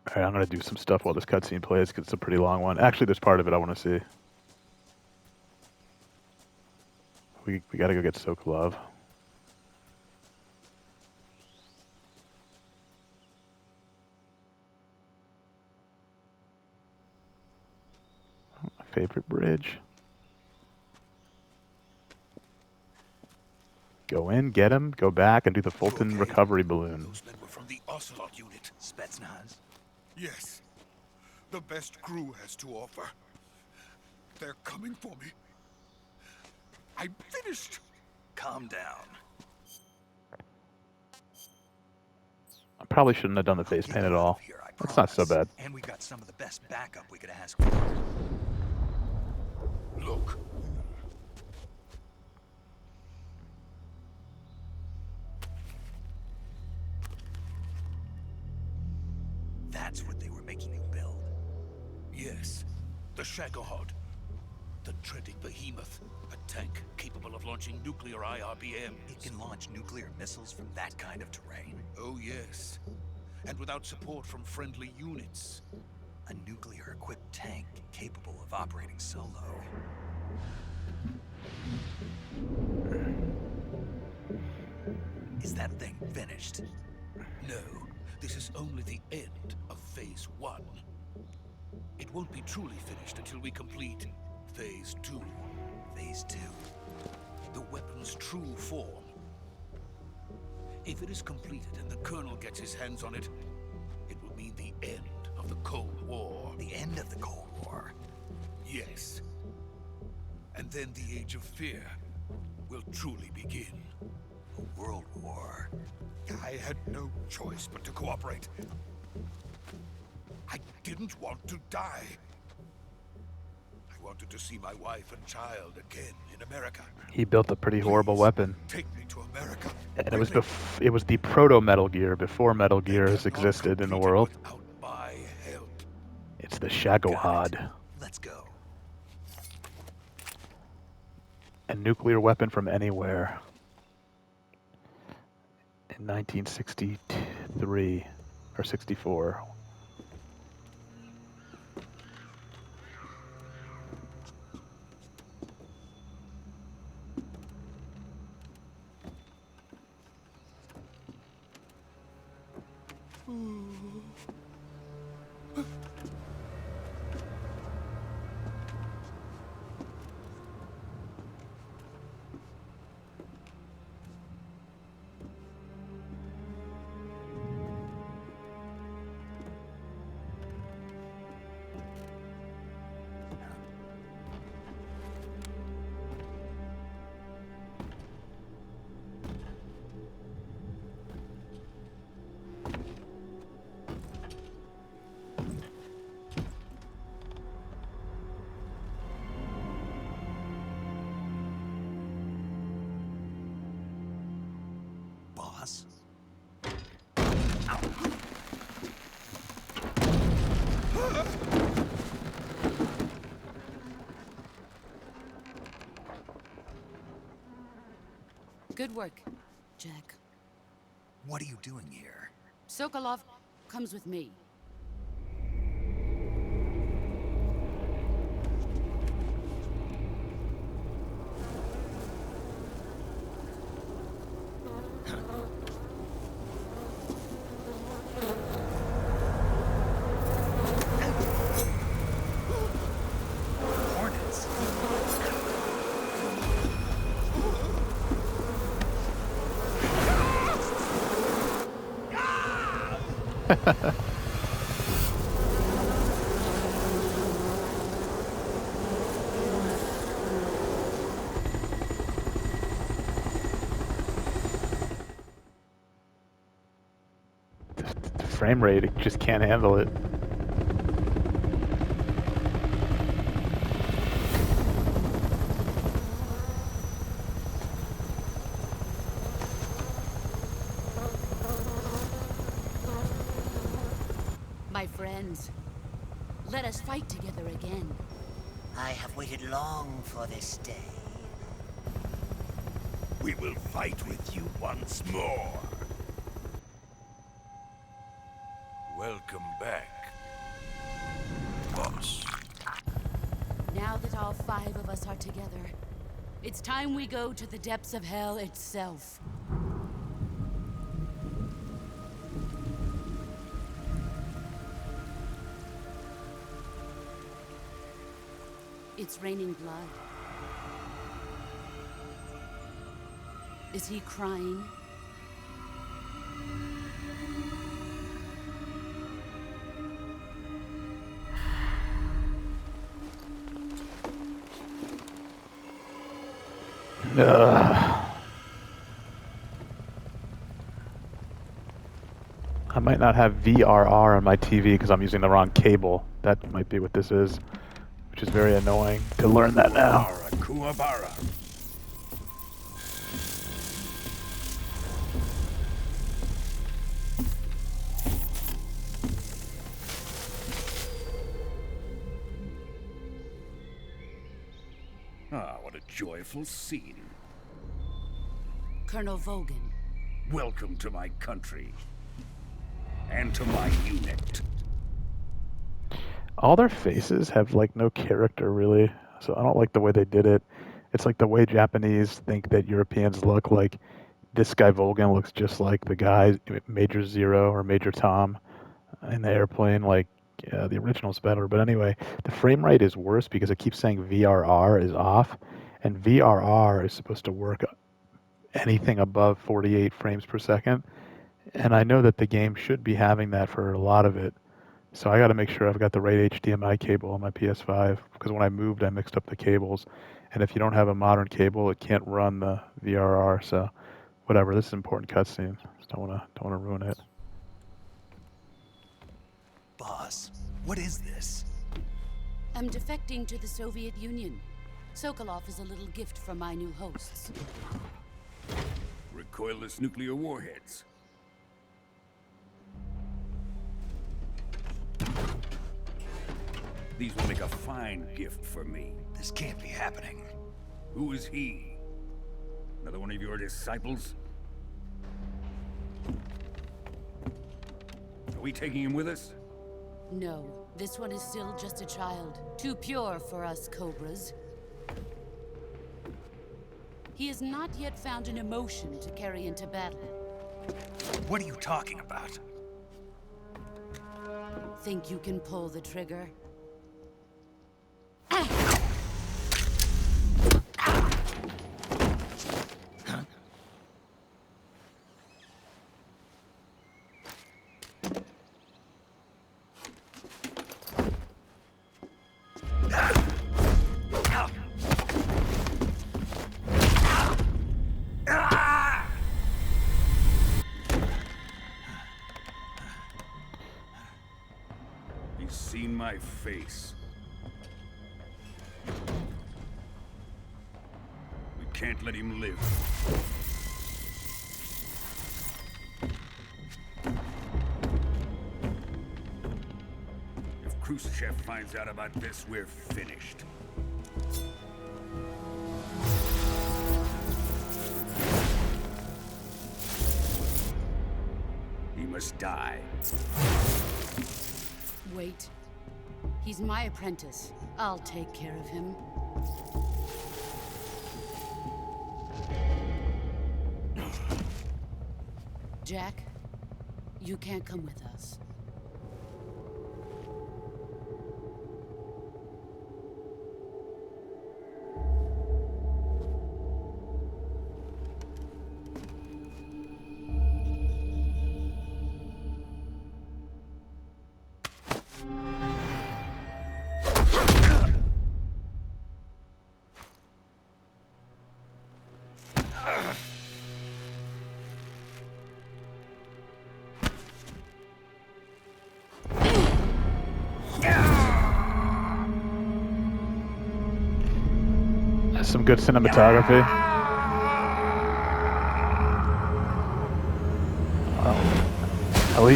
Alright, I'm gonna do some stuff while this cutscene plays, because it's a pretty long one. Actually, there's part of it I want to see. We gotta go get Sokolov. My favorite bridge. Go in, get him, go back, and do the Fulton recovery balloon. Those men were from the Ocelot unit. Spetsnaz? Yes. The best crew has to offer. They're coming for me. I'm finished. Calm down. I probably shouldn't have done the face paint at all. That's not so bad. And we got some of the best backup we could ask for. Look. That's what they were making you build. Yes. The Shagohod. The treading behemoth. A tank capable of launching nuclear IRBMs. It can launch nuclear missiles from that kind of terrain. Oh, yes. And without support from friendly units. A nuclear-equipped tank capable of operating solo. Is that thing finished? No. This is only the end of Phase 1. It won't be truly finished until we complete Phase 2. Phase 2. The weapon's true form. If it is completed and the Colonel gets his hands on it, it will mean the end of the Cold War. The end of the Cold War? Yes. And then the Age of Fear will truly begin. A world war. I had no choice but to cooperate. I didn't want to die. I wanted to see my wife and child again in America. He built a pretty horrible weapon. Take me to America. And it was the proto Metal Gear before Metal Gear has existed in the world. Without my help. It's the Shagohod. Let's go. A nuclear weapon from anywhere. In 1963 or 64. Boss? Good work, Jack. What are you doing here? Sokolov comes with me. Hornets? The frame rate, it just can't handle it. My friends, let us fight together again. I have waited long for this day. We will fight with you once more. Welcome back, boss. Now that all 5 of us are together, it's time we go to the depths of hell itself. It's raining blood. Is he crying? I might not have VRR on my TV because I'm using the wrong cable. That might be what this is, which is very annoying to learn that now. Kuwabara. Ah, what a joyful scene. Colonel Vogan. Welcome to my country. And to my unit. All their faces have like no character really, so I don't like the way they did it. It's like the way Japanese think that Europeans look. Like this guy Volgan looks just like the guy Major Zero or Major Tom in the airplane. Like the original's better, but anyway, the frame rate is worse because it keeps saying VRR is off, and VRR is supposed to work anything above 48 frames per second. And I know that the game should be having that for a lot of it. So I got to make sure I've got the right HDMI cable on my PS5 because when I moved, I mixed up the cables. And if you don't have a modern cable, it can't run the VRR. So whatever, this is an important cutscene. Just don't want to ruin it. Boss, what is this? I'm defecting to the Soviet Union. Sokolov is a little gift from my new hosts. Recoilless nuclear warheads. These will make a fine gift for me. This can't be happening. Who is he? Another one of your disciples? Are we taking him with us? No, this one is still just a child. Too pure for us Cobras. He has not yet found an emotion to carry into battle. What are you talking about? Think you can pull the trigger? He's seen my face. We can't let him live. If Khrushchev finds out about this, we're finished. He must die. Wait. He's my apprentice. I'll take care of him. Jack, you can't come with us. Some good cinematography.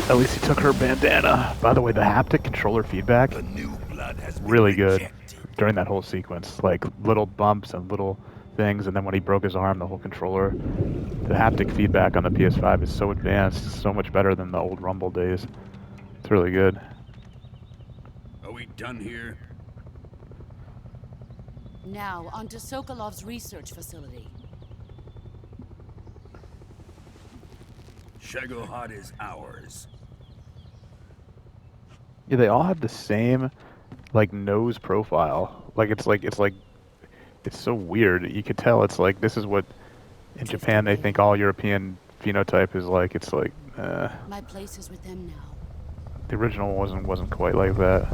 At least he took her bandana. By the way, the haptic controller feedback, The new blood has been really good rejected. during that whole sequence. Like little bumps and little things, and then when he broke his arm, the whole controller. The haptic feedback on the PS5 is so advanced, so much better than the old Rumble days. It's really good. Are we done here? Now, onto Sokolov's research facility. Shagohod is ours. Yeah, they all have the same like nose profile. It's so weird. You could tell it's like this is what in Drift Japan they away. think all European phenotype is like. It's like My place is with them now. the original wasn't quite like that.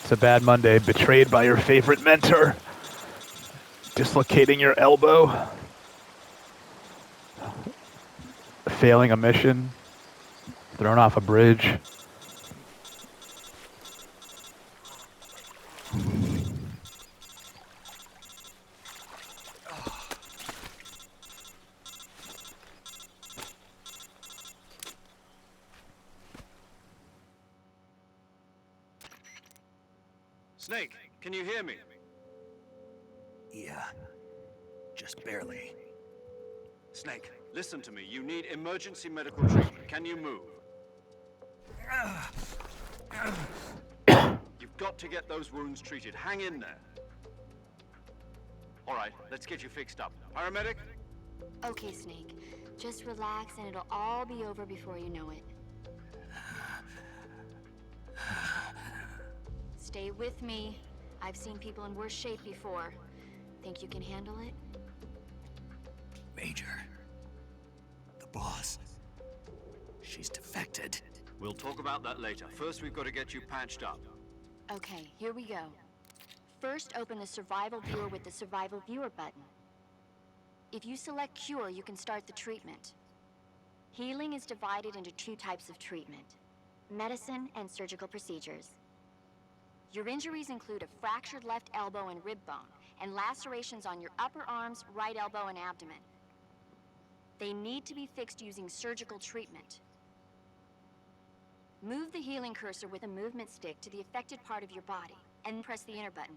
It's a bad Monday. Betrayed by your favorite mentor. Dislocating your elbow. Failing a mission. Thrown off a bridge. Snake, can you hear me? Yeah, just barely. Snake, listen to me. You need emergency medical treatment. Can you move? You've got to get those wounds treated. Hang in there. All right, let's get you fixed up. Paramedic? Okay, Snake. Just relax and it'll all be over before you know it. Stay with me. I've seen people in worse shape before. Think you can handle it? Major. The boss. She's defected. We'll talk about that later. First, we've got to get you patched up. Okay, here we go. First, open the Survival Viewer with the Survival Viewer button. If you select Cure, you can start the treatment. Healing is divided into two types of treatment: medicine and surgical procedures. Your injuries include a fractured left elbow and rib bone, and lacerations on your upper arms, right elbow, and abdomen. They need to be fixed using surgical treatment. Move the healing cursor with a movement stick to the affected part of your body, and press the enter button.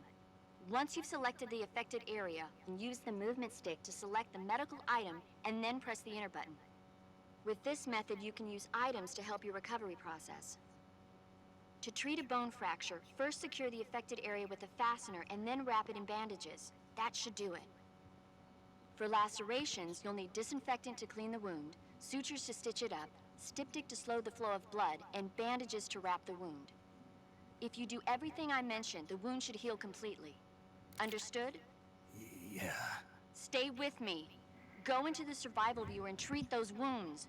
Once you've selected the affected area, use the movement stick to select the medical item, and then press the enter button. With this method, you can use items to help your recovery process. To treat a bone fracture, first secure the affected area with a fastener and then wrap it in bandages. That should do it. For lacerations, you'll need disinfectant to clean the wound, sutures to stitch it up, styptic to slow the flow of blood, and bandages to wrap the wound. If you do everything I mentioned, the wound should heal completely. Understood? Yeah. Stay with me. Go into the Survival Viewer and treat those wounds.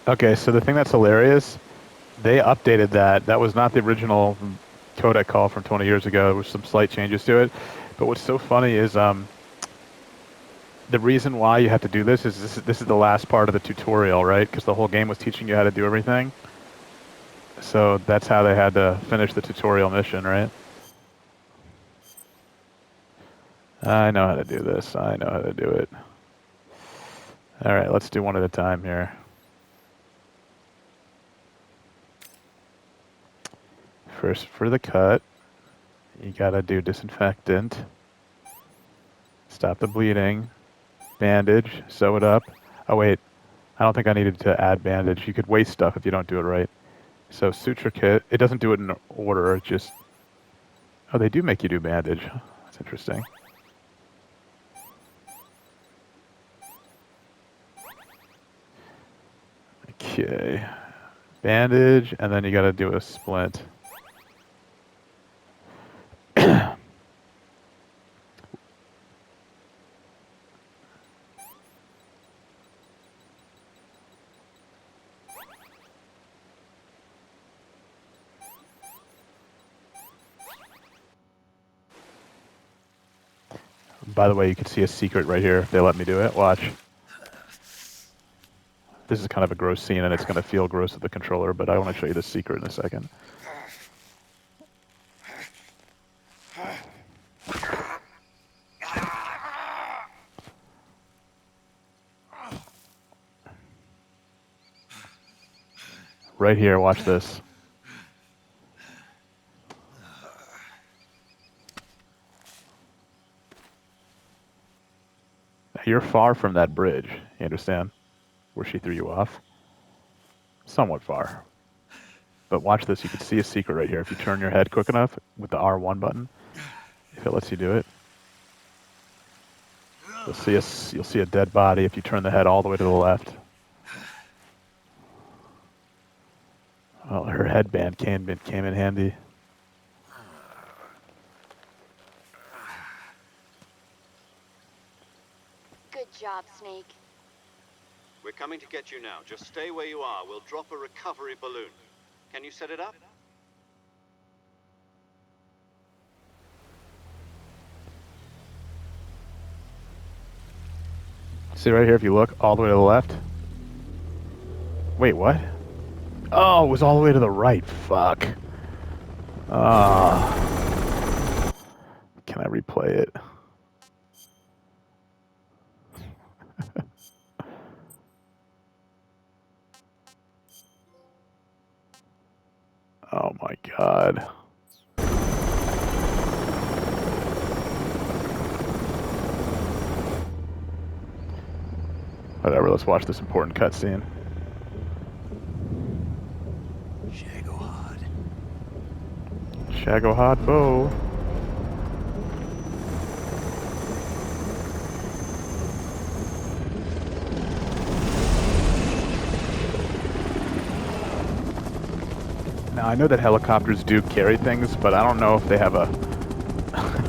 Okay, so the thing that's hilarious, they updated that. That was not the original codec call from 20 years ago. There was some slight changes to it. But what's so funny is the reason why you have to do this is this is the last part of the tutorial, right? Because the whole game was teaching you how to do everything. So that's how they had to finish the tutorial mission, right? I know how to do this. I know how to do it. All right, let's do one at a time here. First, for the cut, you gotta do disinfectant, stop the bleeding, bandage, sew it up. Oh wait, I don't think I needed to add bandage. You could waste stuff if you don't do it right. So suture kit, it doesn't do it in order, it just... Oh, they do make you do bandage. That's interesting. Okay. Bandage, and then you gotta do a splint. By the way, you can see a secret right here if they let me do it. Watch. This is kind of a gross scene, and it's going to feel gross with the controller, but I want to show you the secret in a second. Right here, watch this. Now, you're far from that bridge, you understand? Where she threw you off. Somewhat far. But watch this, you can see a secret right here. If you turn your head quick enough with the R1 button, if it lets you do it, you'll see a dead body if you turn the head all the way to the left. Well, her headband came in handy. Good job, Snake. We're coming to get you now. Just stay where you are. We'll drop a recovery balloon. Can you set it up? See right here, if you look all the way to the left. Wait, what? Oh, it was all the way to the right. Fuck. Ah. Can I replay it? Oh my god. Whatever, let's watch this important cutscene. Shagohod bow. Now, I know that helicopters do carry things, but I don't know if they have a,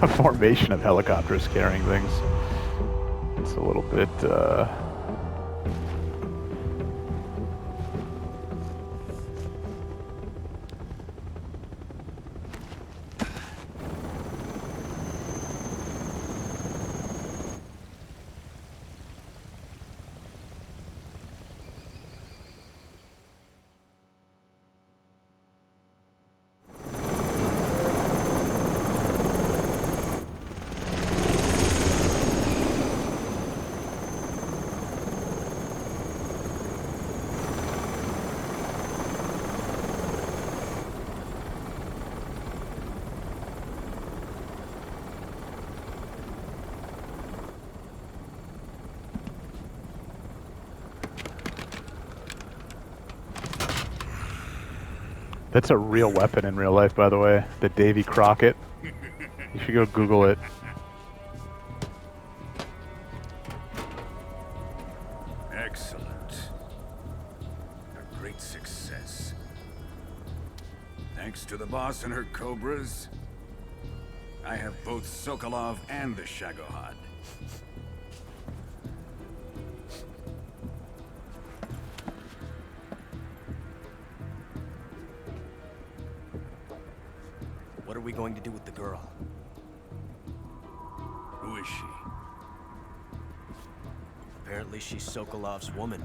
a formation of helicopters carrying things. It's a little bit, that's a real weapon in real life, by the way. The Davy Crockett. You should go Google it. Excellent. A great success. Thanks to the boss and her cobras, I have both Sokolov and the Shagohod. What are we going to do with the girl? Who is she? Apparently she's Sokolov's woman.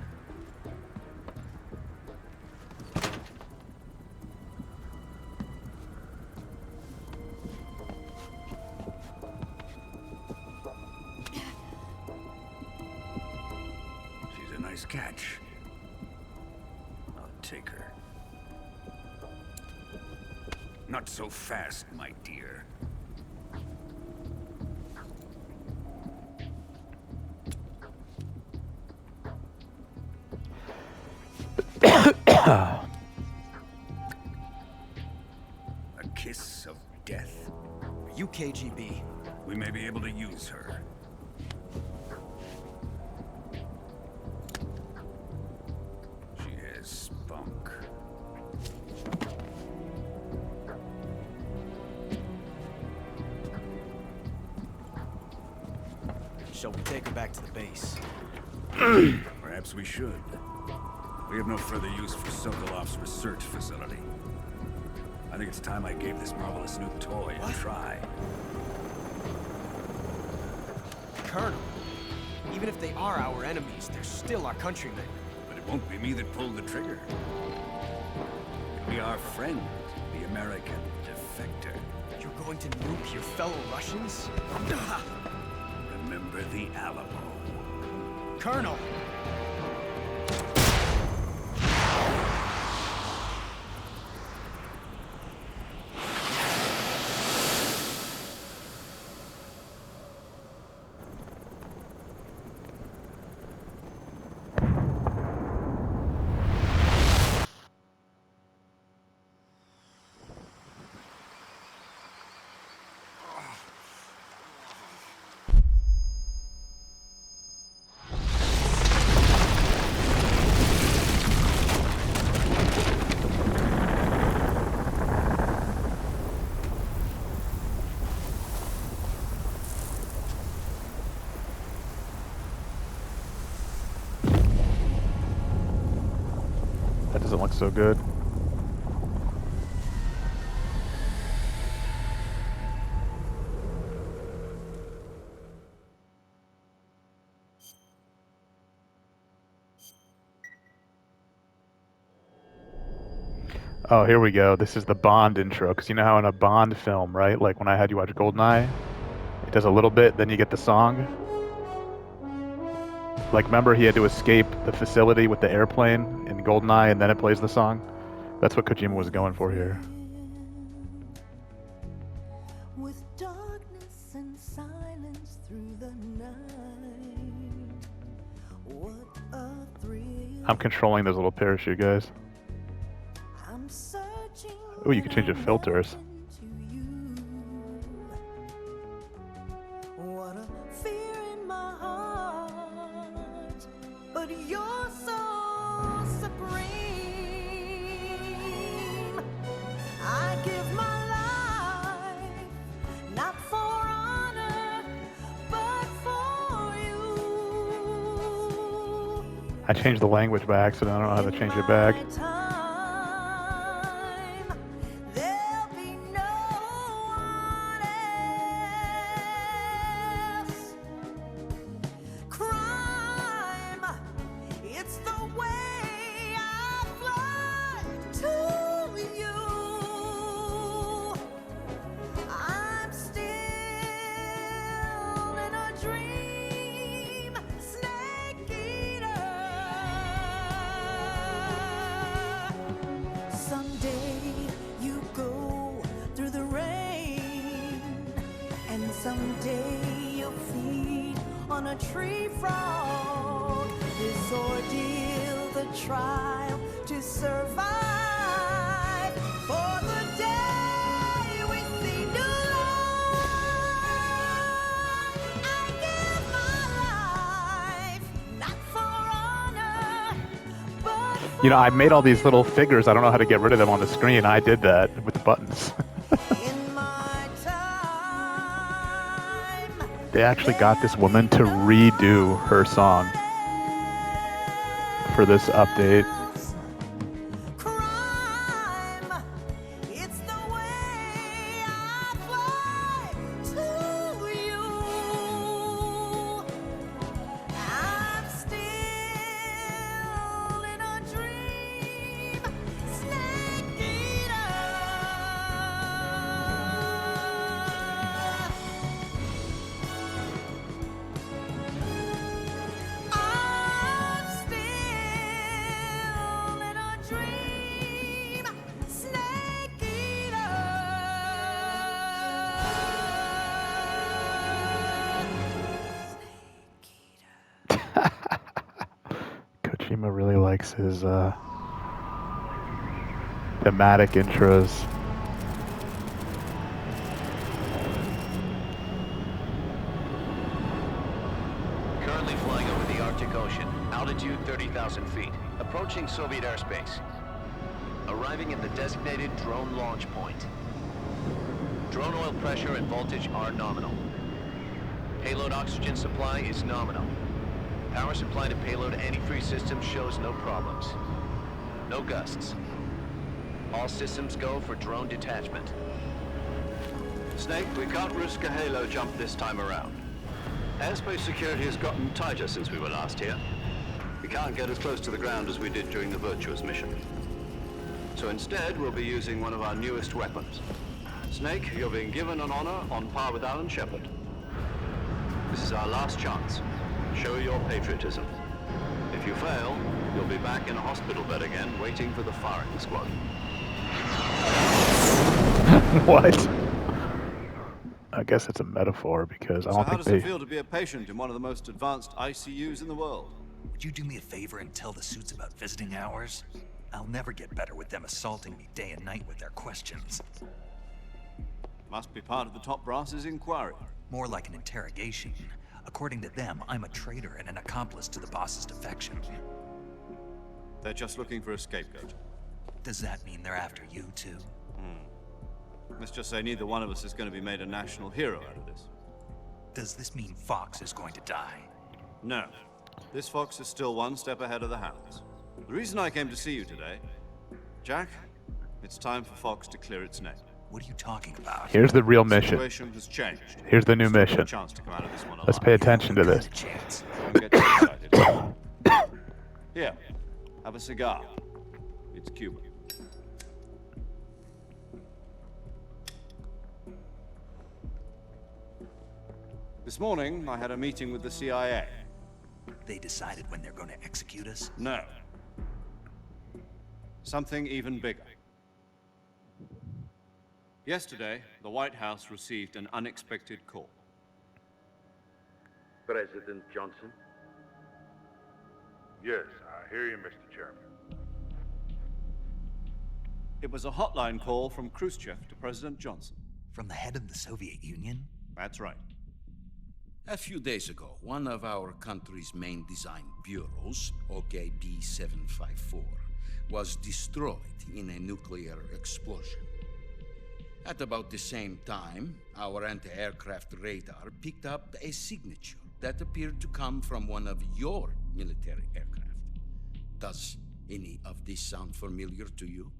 She's a nice catch. I'll take her. Not so fast, my dear. A kiss of death. Are you KGB? We may be able to use her. She has spunk. Shall we take her back to the base? Perhaps we should. We have no further use for Sokolov's research facility. I think it's time I gave this marvelous new toy a try. Colonel, even if they are our enemies, they're still our countrymen. But it won't be me that pulled the trigger. It'll be our friend, the American defector. You're going to nuke your fellow Russians? Remember the Alamo. Colonel! doesn't look so good. Oh, here we go. This is the Bond intro, because you know how in a Bond film, right? Like when I had you watch GoldenEye, it does a little bit, then you get the song. Like, remember he had to escape the facility with the airplane in GoldenEye, and then it plays the song? That's what Kojima was going for here. With darkness and silence through the night. What a thrill. I'm controlling those little parachute guys. I'm searching. Oh, you can change the filters. What a fear in my heart, but you're so supreme. I give my life, not for honor, but for you. I changed the language by accident. I don't know how to change it back. Someday you'll feed on a tree frog. This ordeal, the trial to survive. For the day we see new life, I give my life, not for honor, but for You know, I made all these little figures. I don't know how to get rid of them on the screen. I did that with the buttons. They actually got this woman to redo her song for this update. Kojima really likes his thematic intros. Currently flying over the Arctic Ocean, altitude 30,000 feet, approaching Soviet airspace. Arriving at the designated drone launch point. Drone oil pressure and voltage are nominal. Payload oxygen supply is nominal. Power supply to payload antifreeze system shows no problems. No gusts. All systems go for drone detachment. Snake, we can't risk a halo jump this time around. Airspace security has gotten tighter since we were last here. We can't get as close to the ground as we did during the Virtuous mission. So instead, we'll be using one of our newest weapons. Snake, you're being given an honor on par with Alan Shepard. This is our last chance. Show your patriotism. If you fail, you'll be back in a hospital bed again, waiting for the firing squad. What? I guess it's a metaphor because I don't how think does they... it feel to be a patient in one of the most advanced ICUs in the world? Would you do me a favor and tell the suits about visiting hours? I'll never get better with them assaulting me day and night with their questions. Must be part of the top brass's inquiry. More like an interrogation. According to them, I'm a traitor and an accomplice to the boss's defection. They're just looking for a scapegoat. Does that mean they're after you, too? Let's just say neither one of us is going to be made a national hero out of this. Does this mean Fox is going to die? No. This Fox is still one step ahead of the Hounds. The reason I came to see you today Jack, it's time for Fox to clear its name. What are you talking about? Here's the real The mission. situation has changed. Here's the new Still got a mission. chance to come out of this one Let's alive. pay attention to this. Chance. Don't get too excited. Here, have a cigar. It's Cuban. This morning, I had a meeting with the CIA. They decided when they're going to execute us? No. Something even bigger. Yesterday, the White House received an unexpected call. President Johnson? Yes, I hear you, Mr. Chairman. It was a hotline call from Khrushchev to President Johnson. From the head of the Soviet Union? That's right. A few days ago, one of our country's main design bureaus, OKB 754, was destroyed in a nuclear explosion. At about the same time, our anti-aircraft radar picked up a signature that appeared to come from one of your military aircraft. Does any of this sound familiar to you?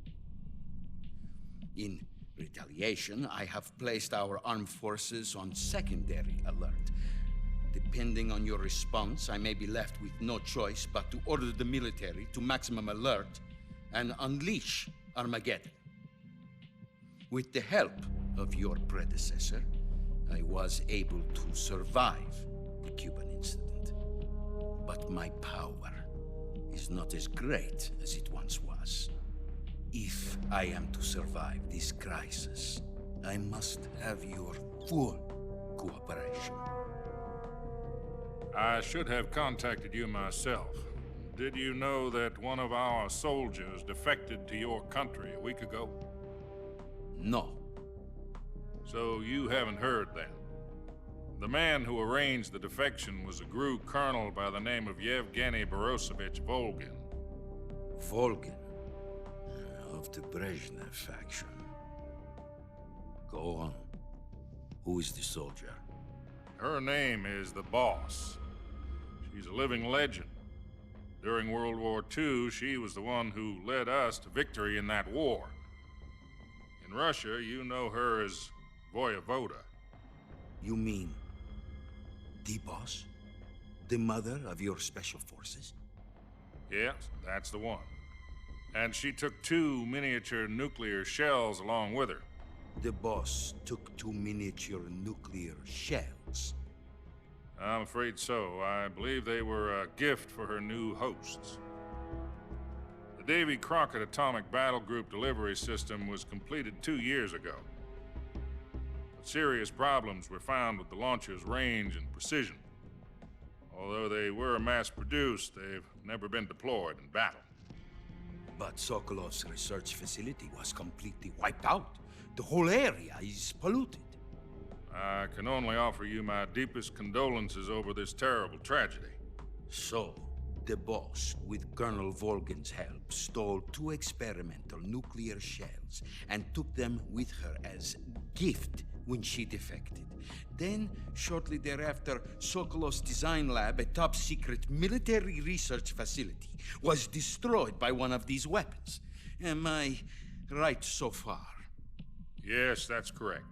In retaliation, I have placed our armed forces on secondary alert. Depending on your response, I may be left with no choice but to order the military to maximum alert and unleash Armageddon. With the help of your predecessor, I was able to survive the Cuban incident. But my power is not as great as it once was. If I am to survive this crisis, I must have your full cooperation. I should have contacted you myself. Did you know that one of our soldiers defected to your country a week ago? No. So you haven't heard then. The man who arranged the defection was a GRU colonel by the name of Yevgeny Borosovich Volgin. Volgin? Of the Brezhnev faction. Go on. Who is the soldier? Her name is the Boss. She's a living legend. During World War II, she was the one who led us to victory in that war. In Russia, you know her as Voyevoda. You mean the Boss? The mother of your special forces? Yes, that's the one. And she took 2 miniature nuclear shells along with her. The Boss took 2 miniature nuclear shells. I'm afraid so. I believe they were a gift for her new hosts. The Davy Crockett Atomic Battle Group delivery system was completed 2 years ago. But serious problems were found with the launcher's range and precision. Although they were mass-produced, they've never been deployed in battle. But Sokolov's research facility was completely wiped out. The whole area is polluted. I can only offer you my deepest condolences over this terrible tragedy. So, the Boss, with Colonel Volgin's help, stole 2 experimental nuclear shells and took them with her as gift when she defected. Then, shortly thereafter, Sokolov's design lab, a top-secret military research facility, was destroyed by one of these weapons. Am I right so far? Yes, that's correct.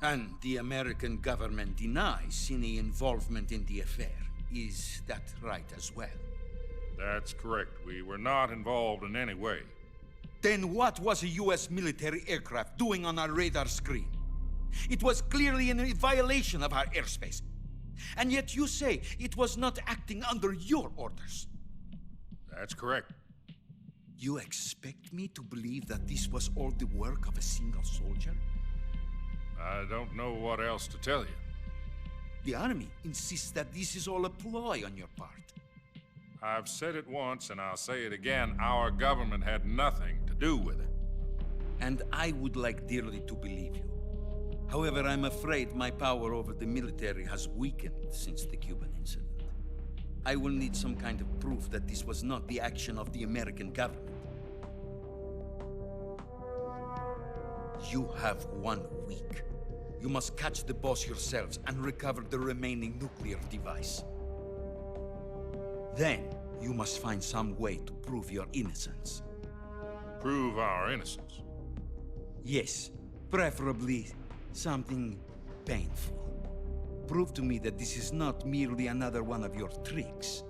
And the American government denies any involvement in the affair. Is that right as well? That's correct. We were not involved in any way. Then what was a U.S. military aircraft doing on our radar screen? It was clearly in violation of our airspace. And yet you say it was not acting under your orders. That's correct. You expect me to believe that this was all the work of a single soldier? I don't know what else to tell you. The Army insists that this is all a ploy on your part. I've said it once and I'll say it again. Our government had nothing to do with it. And I would like dearly to believe you. However, I'm afraid my power over the military has weakened since the Cuban incident. I will need some kind of proof that this was not the action of the American government. You have 1 week. You must catch the Boss yourselves and recover the remaining nuclear device. Then, you must find some way to prove your innocence. prove our innocence. Yes, preferably something painful. Prove to me that this is not merely another one of your tricks.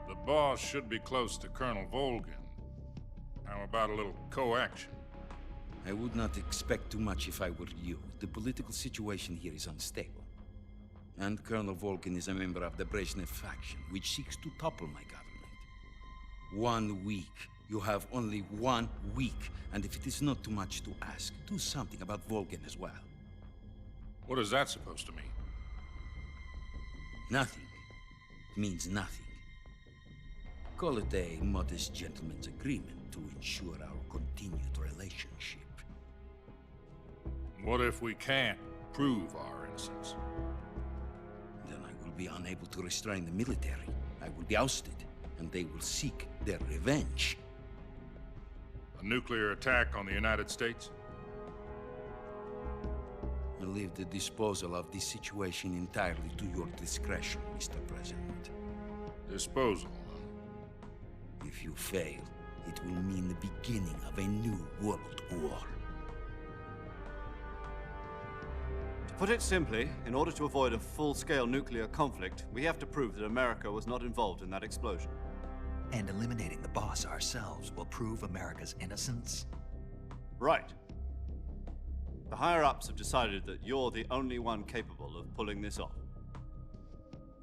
The boss should be close to Colonel Volgin. How about a little co-action? I would not expect too much if I were you. The political situation here is unstable. And Colonel Volgin is a member of the Brezhnev faction, which seeks to topple my government. 1 week. You have only 1 week. And if it is not too much to ask, do something about Volgin as well. What is that supposed to mean? Nothing. It means nothing. Call it a modest gentleman's agreement to ensure our continued relationship. What if we can't prove our innocence? Then I will be unable to restrain the military. I will be ousted, and they will seek their revenge. A nuclear attack on the United States? I leave the disposal of this situation entirely to your discretion, Mr. President. Disposal, If you fail, it will mean the beginning of a new world war. To put it simply, in order to avoid a full-scale nuclear conflict, we have to prove that America was not involved in that explosion. And eliminating the boss ourselves will prove America's innocence? Right. The higher-ups have decided that you're the only one capable of pulling this off.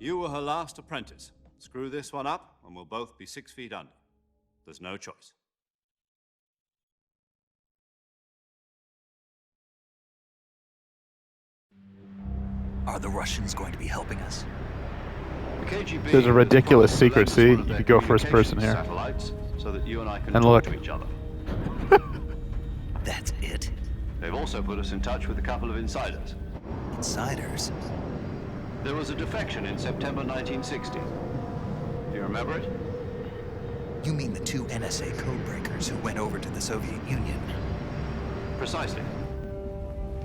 You were her last apprentice. Screw this one up, and we'll both be 6 feet under. There's no choice. Are the Russians going to be helping us? The KGB There's a ridiculous secret, has see? one of You their could go first person here. satellites so that you and I can And talk look. to each other. That's it? They've also put us in touch with a couple of insiders. Insiders? There was a defection in September 1960. Do you remember it? You mean the 2 NSA codebreakers who went over to the Soviet Union? Precisely.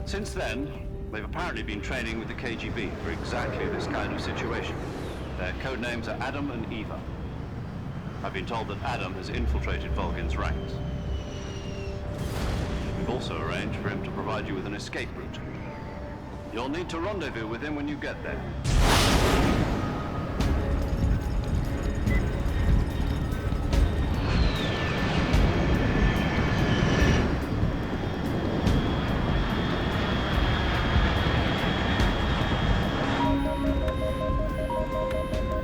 Since then, they've apparently been training with the KGB for exactly this kind of situation. Their code names are Adam and Eva. I've been told that Adam has infiltrated Volgin's ranks. We've also arranged for him to provide you with an escape route. You'll need to rendezvous with him when you get there.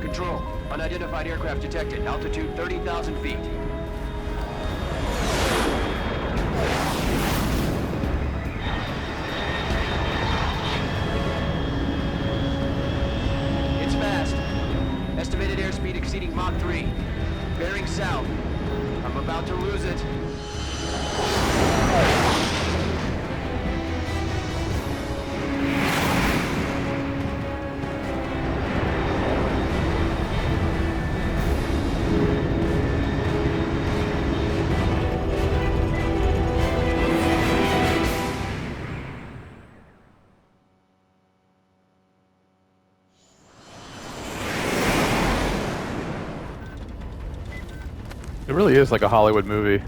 Control. Unidentified aircraft detected. Altitude 30,000 feet. It's fast. Estimated airspeed exceeding Mach 3. Bearing south. I'm about to lose it. It really is like a Hollywood movie.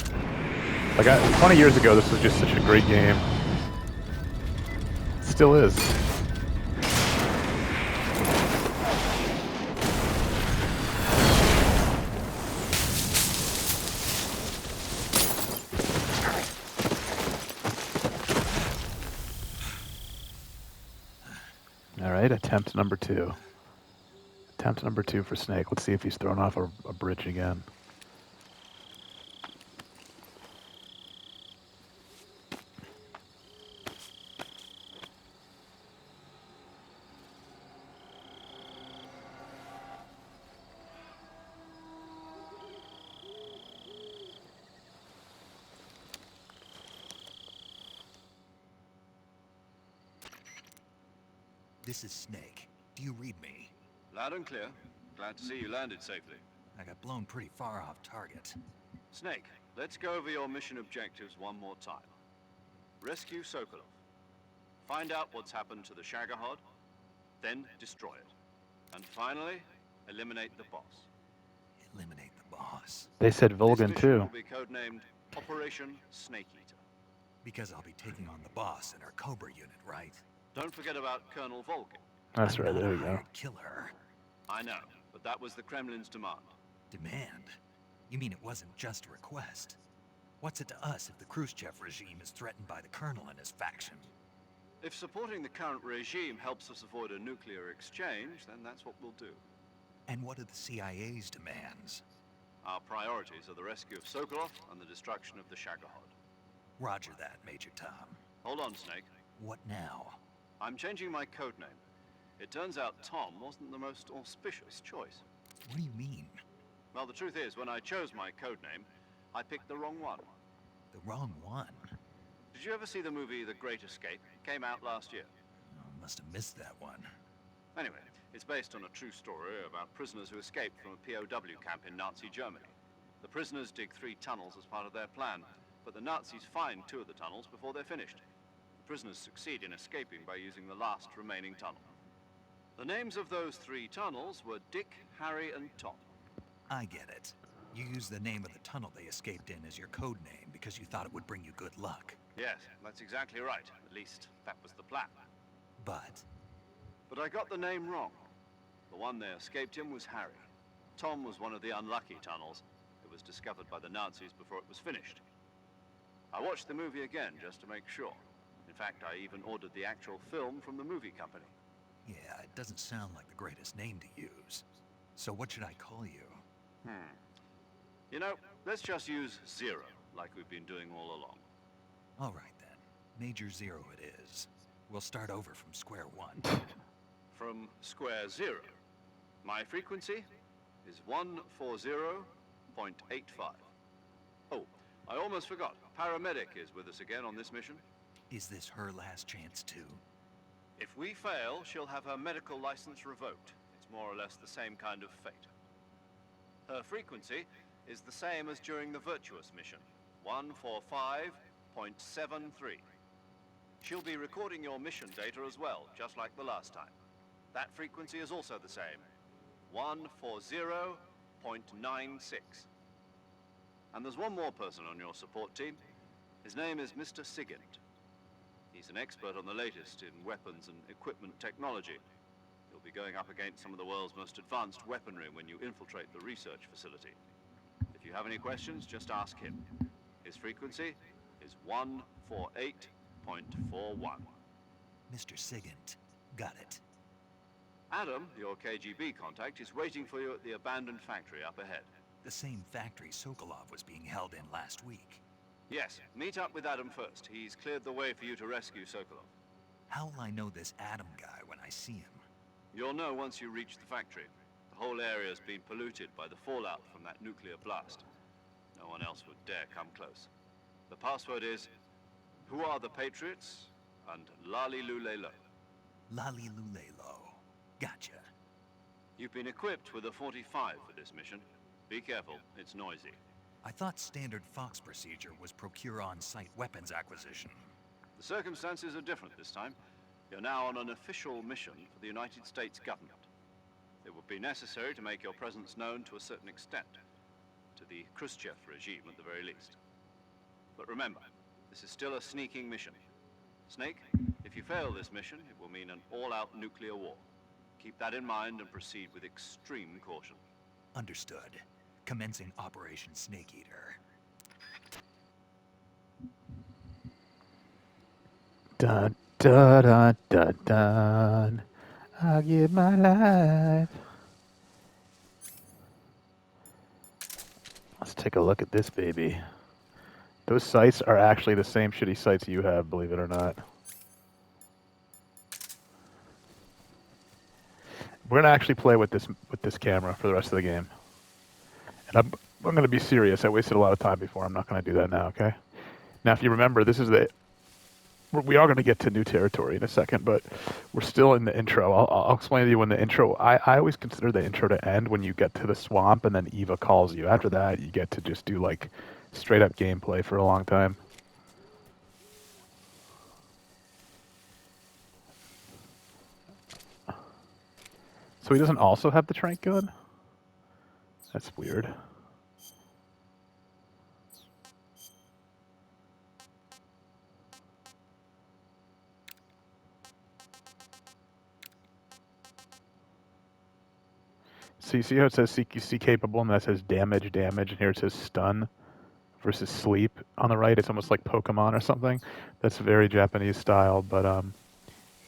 Like 20 years ago, this was just such a great game. It still is. All right, attempt number 2. Attempt number 2 for Snake. Let's see if he's thrown off a bridge again. This is Snake. Do you read me? Loud and clear. Glad to see you landed safely. I got blown pretty far off target. Snake, let's go over your mission objectives one more time. Rescue Sokolov. Find out what's happened to the Shagohod, then destroy it. And finally, eliminate the boss. Eliminate the boss. boss? They said This Volgan mission too. will be codenamed Operation Snake Eater. Because I'll be taking on the boss in our Cobra unit, right? Don't forget about Colonel Volgan. That's I'm right, not there a we go. hired killer. I know, but that was the Kremlin's demand. Demand? You mean it wasn't just a request? What's it to us if the Khrushchev regime is threatened by the Colonel and his faction? If supporting the current regime helps us avoid a nuclear exchange, then that's what we'll do. And what are the CIA's demands? Our priorities are the rescue of Sokolov and the destruction of the Shagohod. Roger that, Major Tom. Hold on, Snake. What now? I'm changing my codename. It turns out Tom wasn't the most auspicious choice. What do you mean? Well, the truth is, when I chose my codename, I picked the wrong one. The wrong one? Did you ever see the movie The Great Escape? It came out last year. Oh, must have missed that one. Anyway, it's based on a true story about prisoners who escaped from a POW camp in Nazi Germany. The prisoners dig 3 tunnels as part of their plan, but the Nazis find 2 of the tunnels before they're finished. The prisoners succeed in escaping by using the last remaining tunnel. The names of those 3 tunnels were Dick, Harry, and Tom. I get it. You used the name of the tunnel they escaped in as your code name because you thought it would bring you good luck. Yes, that's exactly right. At least, that was the plan. But I got the name wrong. The one they escaped in was Harry. Tom was one of the unlucky tunnels. It was discovered by the Nazis before it was finished. I watched the movie again just to make sure. In fact, I even ordered the actual film from the movie company. yeah, it doesn't sound like the greatest name to use. So what should I call you? You know, let's just use Zero, like we've been doing all along. All right then. Major Zero it is. We'll start over from square one. From square 0. My frequency is 140.85. Oh, I almost forgot. Paramedic is with us again on this mission. Is this her last chance too? If we fail, she'll have her medical license revoked. It's more or less the same kind of fate. Her frequency is the same as during the Virtuous mission, 145.73. She'll be recording your mission data as well, just like the last time. That frequency is also the same, 140.96. And there's one more person on your support team. His name is Mr. Sigint. He's an expert on the latest in weapons and equipment technology. You'll be going up against some of the world's most advanced weaponry when you infiltrate the research facility. If you have any questions, just ask him. His frequency is 148.41. Mr. Sigint. Got it. Adam, your KGB contact, is waiting for you at the abandoned factory up ahead. The same factory Sokolov was being held in last week. Yes, meet up with Adam first. He's cleared the way for you to rescue Sokolov. How will I know this Adam guy when I see him? You'll know once you reach the factory. The whole area's been polluted by the fallout from that nuclear blast. No one else would dare come close. The password is, "Who are the Patriots?" and Lali Lulelo. Lali Lulelo. Gotcha. You've been equipped with a 45 for this mission. Be careful, it's noisy. I thought standard Fox procedure was procure on-site weapons acquisition. The circumstances are different this time. You're now on an official mission for the United States government. It would be necessary to make your presence known to a certain extent, to the Khrushchev regime at the very least. But remember, this is still a sneaking mission. Snake, if you fail this mission, it will mean an all-out nuclear war. Keep that in mind and proceed with extreme caution. Understood. Commencing Operation Snake Eater. Dun dun dun dun dun. I'll give my life. Let's take a look at this baby. Those sights are actually the same shitty sights you have, believe it or not. We're gonna actually play with this camera for the rest of the game. And I'm gonna be serious. I wasted a lot of time before. I'm not gonna do that now, okay? Now, if you remember, this is we are going to get to new territory in a second, but we're still in the intro. I'll explain to you when the intro... I always consider the intro to end when you get to the swamp and then Eva calls you. After that, you get to just do, like, straight-up gameplay for a long time. So he doesn't also have the trank gun? That's weird. So you see how it says CQC capable, and that says damage, damage, and here it says stun versus sleep on the right. It's almost like Pokemon or something. That's very Japanese style. But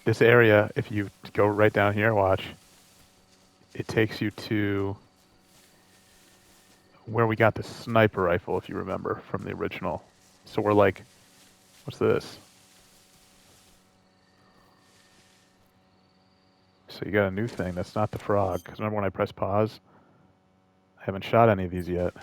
this area, if you go right down here, watch, it takes you to where we got the sniper rifle, if you remember, from the original. So we're like, what's this? So you got a new thing. That's not the frog. Because remember when I press pause? I haven't shot any of these yet.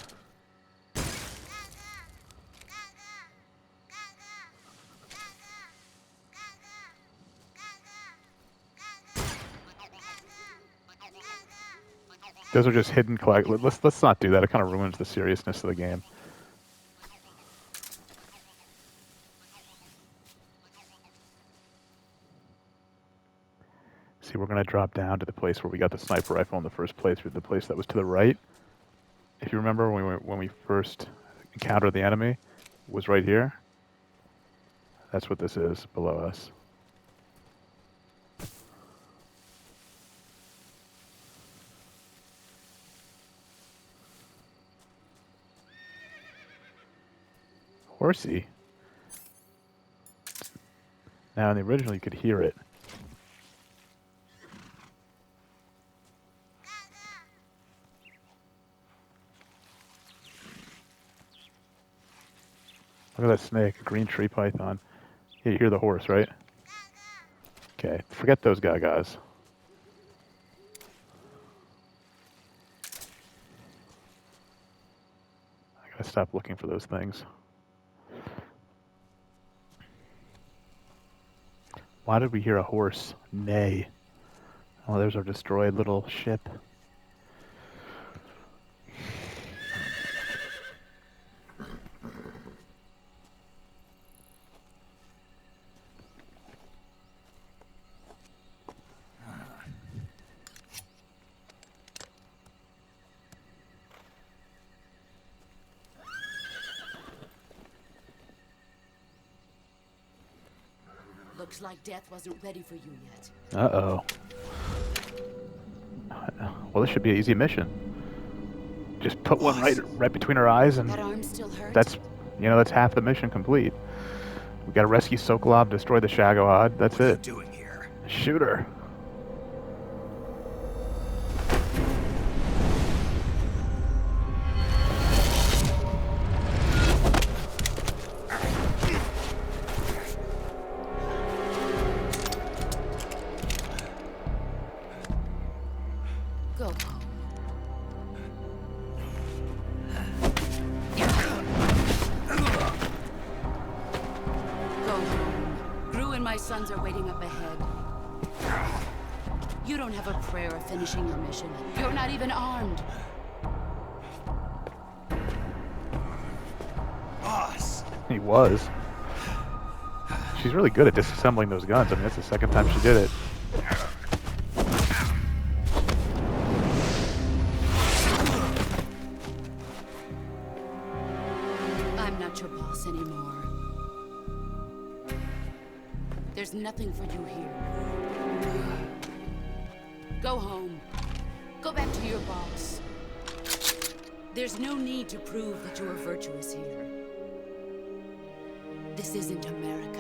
Those are just hidden collect. Let's not do that. It kind of ruins the seriousness of the game. See, we're going to drop down to the place where we got the sniper rifle in the first playthrough, the place that was to the right. If you remember when we first encountered the enemy, was right here. That's what this is below us. Horsey. Now in the original you could hear it. Look at that snake, a green tree python. Yeah, you hear the horse, right? Okay, forget those gagas. I gotta stop looking for those things. Why did we hear a horse neigh? Oh, there's our destroyed little ship. Looks like death wasn't ready for you yet. Uh-oh. Well, this should be an easy mission. Just put one right between her eyes, and that arm still hurt? that's half the mission complete. We gotta rescue Sokolov, destroy the Shagohod. That's it. What are you doing here? Shoot her. Go home. Go home. Gru and my sons are waiting up ahead. You don't have a prayer of finishing your mission. You're not even armed. Boss! He was. She's really good at disassembling those guns. I mean, that's the second time she did it. I'm not your boss anymore. There's nothing for you here. Go home. Go back to your boss. There's no need to prove that you are virtuous here. This isn't America.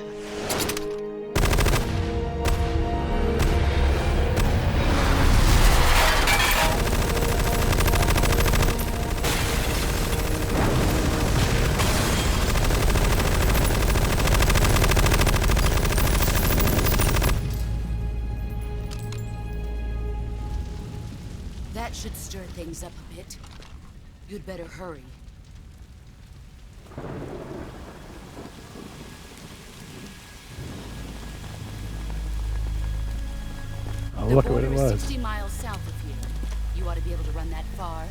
That should stir things up a bit. You'd better hurry. Oh, The look at what it border is was. 60 miles south of here. You ought to be able to run that far.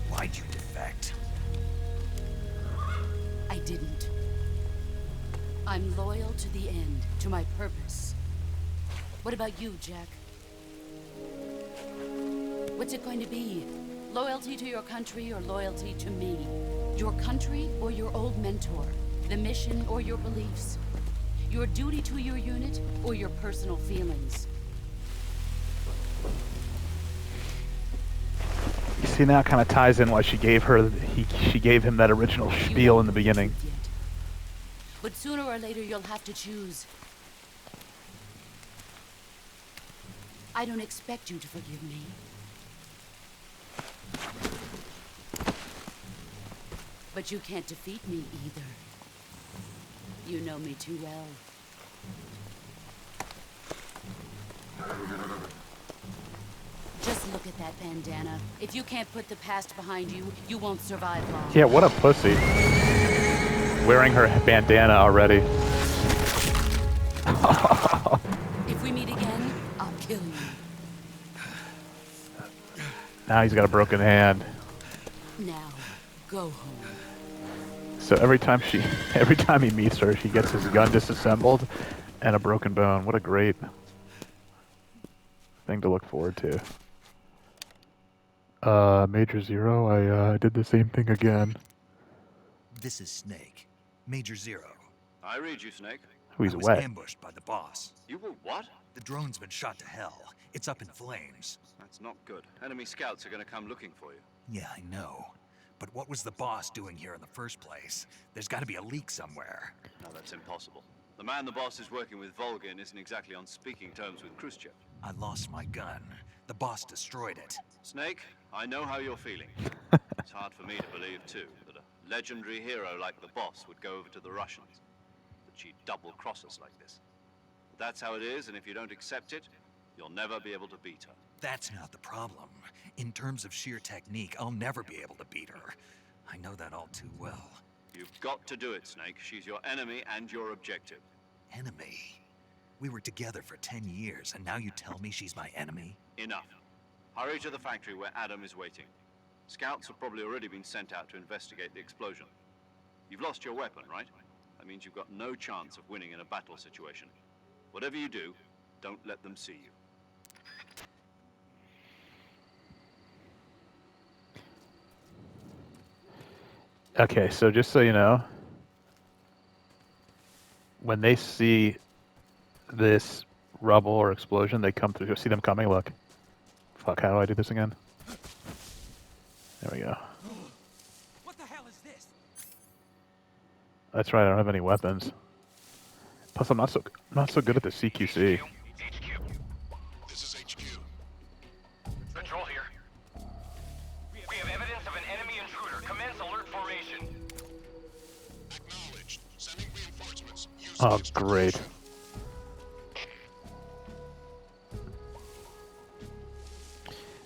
Why'd you defect? I didn't. I'm loyal to the end, to my purpose. What about you, Jack? What's it going to be? Loyalty to your country or loyalty to me? Your country or your old mentor? The mission or your beliefs? Your duty to your unit or your personal feelings? You see, now it kind of ties in why she gave him that original spiel in the beginning. But sooner or later you'll have to choose. I don't expect you to forgive me. But you can't defeat me either. You know me too well. Just look at that bandana. If you can't put the past behind you, you won't survive long. Yeah, what a pussy. Wearing her bandana already. If we meet again, I'll kill you. Now he's got a broken hand. Now, go home. So every time he meets her, she gets his gun disassembled and a broken bone. What a great thing to look forward to. Major Zero, I did the same thing again. This is Snake. Major Zero. I read you, Snake. Oh, he's I was wet. ambushed by the boss. You were what? The drone's been shot to hell. It's up in flames. That's not good. Enemy scouts are going to come looking for you. Yeah, I know. But what was the boss doing here in the first place? There's got to be a leak somewhere. No, that's impossible. The man the boss is working with, Volgin, isn't exactly on speaking terms with Khrushchev. I lost my gun. The boss destroyed it. Snake, I know how you're feeling. It's hard for me to believe, too, that a legendary hero like the boss would go over to the Russians. That she'd double-cross us like this. But that's how it is, and if you don't accept it, you'll never be able to beat her. That's not the problem. In terms of sheer technique, I'll never be able to beat her. I know that all too well. You've got to do it, Snake. She's your enemy and your objective. Enemy? We were together for 10 years, and now you tell me she's my enemy? Enough. Hurry to the factory where Adam is waiting. Scouts have probably already been sent out to investigate the explosion. You've lost your weapon, right? That means you've got no chance of winning in a battle situation. Whatever you do, don't let them see you. Okay, so just so you know, when they see this rubble or explosion, they come through. You'll see them coming. Look. Fuck, how do I do this again? There we go. What the hell is this? That's right, I don't have any weapons. Plus, I'm not so good at the CQC. HQ. This is HQ. Control here. We have evidence of an enemy intruder. Commence alert formation. Acknowledged. Sending reinforcements. Oh, great.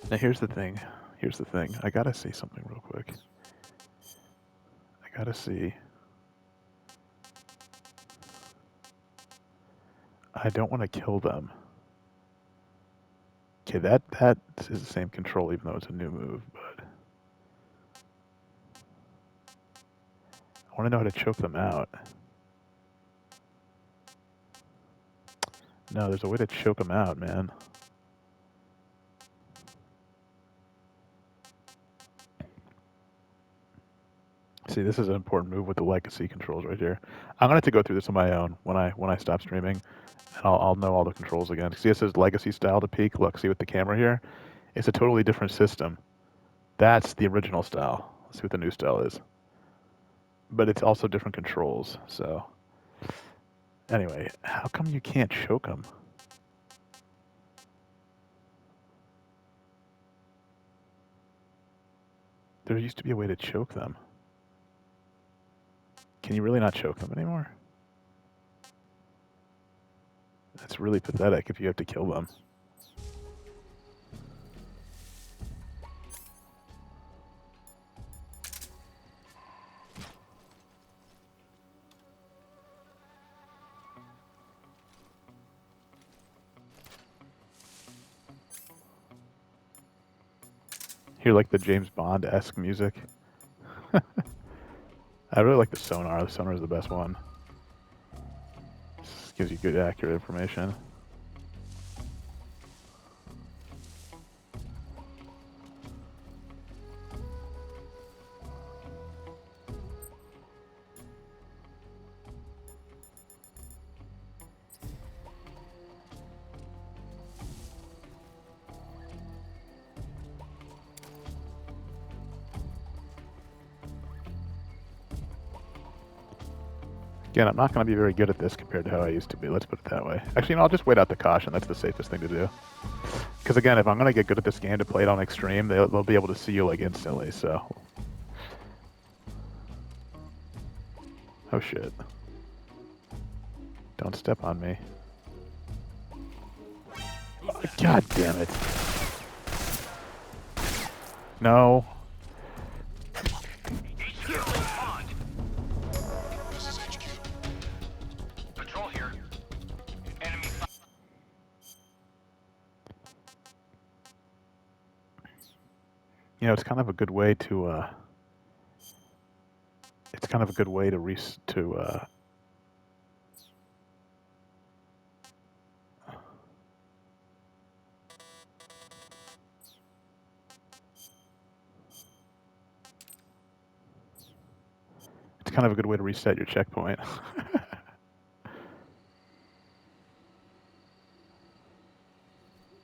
Now here's the thing. Here's the thing. I gotta see something real quick. I gotta see. I don't want to kill them. Okay, that is the same control, even though it's a new move, but I want to know how to choke them out. No, there's a way to choke them out, man. See, this is an important move with the legacy controls right here. I'm gonna have to go through this on my own when I stop streaming, and I'll know all the controls again. See, it says legacy style to peak. Look, see with the camera here, it's a totally different system. That's the original style. Let's see what the new style is. But it's also different controls. So, anyway, how come you can't choke them? There used to be a way to choke them. Can you really not choke them anymore? That's really pathetic if you have to kill them. Hear like the James Bond-esque music. I really like the sonar. The sonar is the best one. Just gives you good, accurate information. Again, I'm not going to be very good at this compared to how I used to be. Let's put it that way. Actually, you know, I'll just wait out the caution. That's the safest thing to do. Because again, if I'm going to get good at this game to play it on extreme, they'll be able to see you like instantly. So. Oh shit. Don't step on me. Oh, God damn it. No. This is HQ. Patrol here. Enemy. You know, it's kind of a good way to, it's kind of a good way to it's kind of a good way to reset your checkpoint.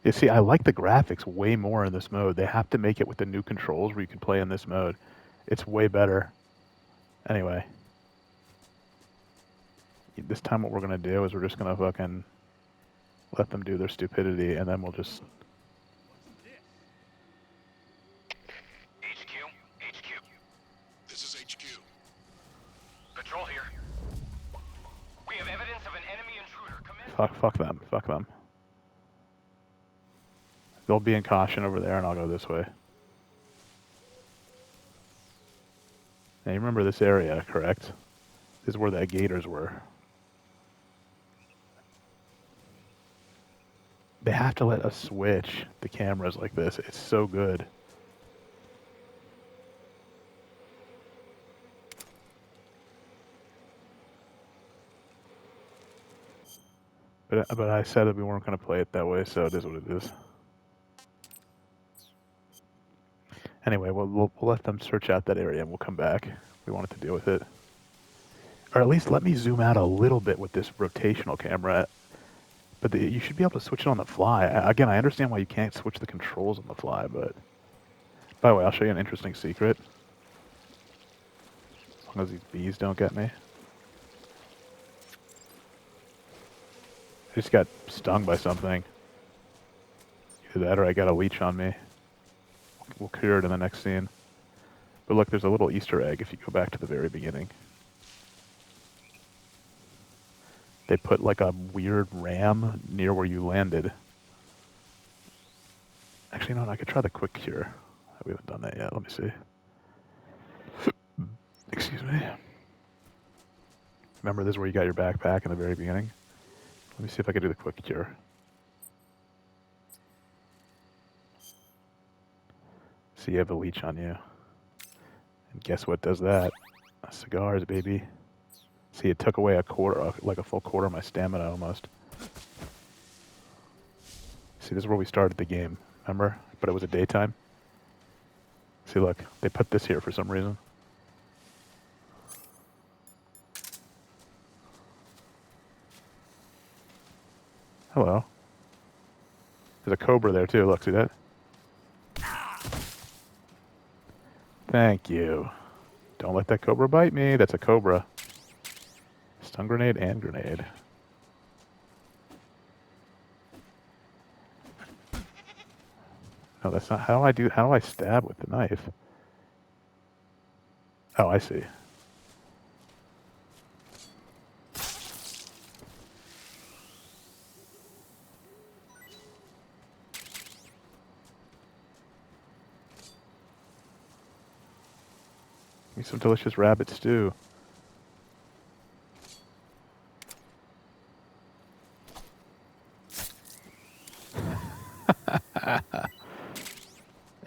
You see, I like the graphics way more in this mode. They have to make it with the new controls where you can play in this mode. It's way better. Anyway. This time what we're going to do is we're just going to fucking let them do their stupidity, and then we'll just... HQ. This is HQ. Patrol here. We have evidence of an enemy intruder. Fuck them. Fuck them. They'll be in caution over there, and I'll go this way. Now, you remember this area, correct? This is where the gators were. They have to let us switch the cameras like this. It's so good. But I said that we weren't going to play it that way, so it is what it is. Anyway, we'll let them search out that area and we'll come back. We wanted to deal with it. Or at least let me zoom out a little bit with this rotational camera. But you should be able to switch it on the fly. Again, I understand why you can't switch the controls on the fly, but... By the way, I'll show you an interesting secret. As long as these bees don't get me. I just got stung by something. Either that or I got a leech on me. We'll cure it in the next scene. But look, there's a little Easter egg if you go back to the very beginning. They put like a weird ram near where you landed. Actually, no, I could try the quick cure. We haven't done that yet. Let me see. Excuse me. Remember, this is where you got your backpack in the very beginning? Let me see if I can do the quick cure. So you have a leech on you. And guess what does that? Cigars, baby. See, it took away a quarter, like a full quarter of my stamina almost. See, this is where we started the game, remember? But it was a daytime. See, look, they put this here for some reason. Hello. There's a cobra there too, look, see that? Thank you. Don't let that cobra bite me, that's a cobra. Stun grenade and grenade. No, that's not how do I stab with the knife? Oh, I see. Give me some delicious rabbit stew.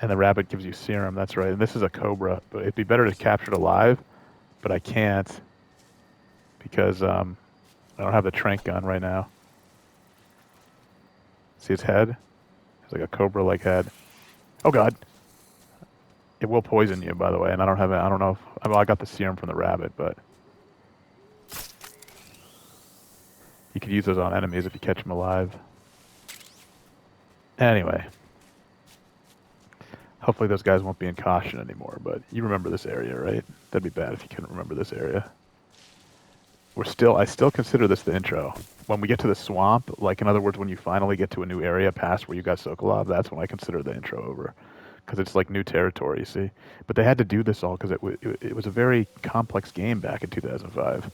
And the rabbit gives you serum, that's right. And this is a cobra, but it'd be better to capture it alive, but I can't because I don't have the trank gun right now. See its head? It's like a cobra-like head. Oh god. It will poison you, by the way, and I don't know if, well, I got the serum from the rabbit, but you could use those on enemies if you catch them alive. Anyway. Hopefully those guys won't be in caution anymore, but you remember this area, right? That'd be bad if you couldn't remember this area. I still consider this the intro. When we get to the swamp, like in other words, when you finally get to a new area past where you got Sokolov, that's when I consider the intro over. Because it's like new territory, you see. But they had to do this all because it was a very complex game back in 2005.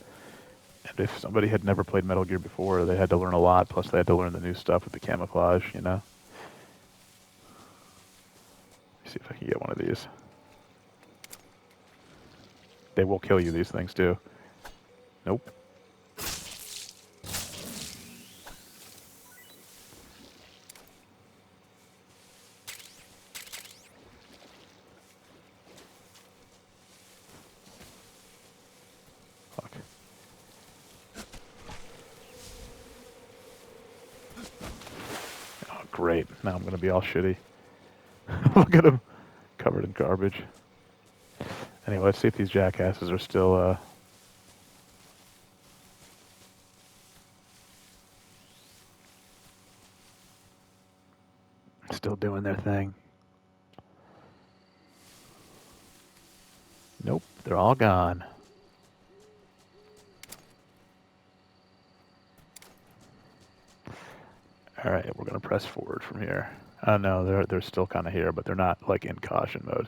And if somebody had never played Metal Gear before, they had to learn a lot, plus they had to learn the new stuff with the camouflage, you know? Let me see if I can get one of these. They will kill you, these things, too. Nope. Fuck. Oh, great. Now I'm going to be all shitty. Look at him. Covered in garbage. Anyway, let's see if these jackasses are still, still doing their thing. Nope, they're all gone. Alright, we're going to press forward from here. No, they're still kind of here, but they're not, like, in caution mode.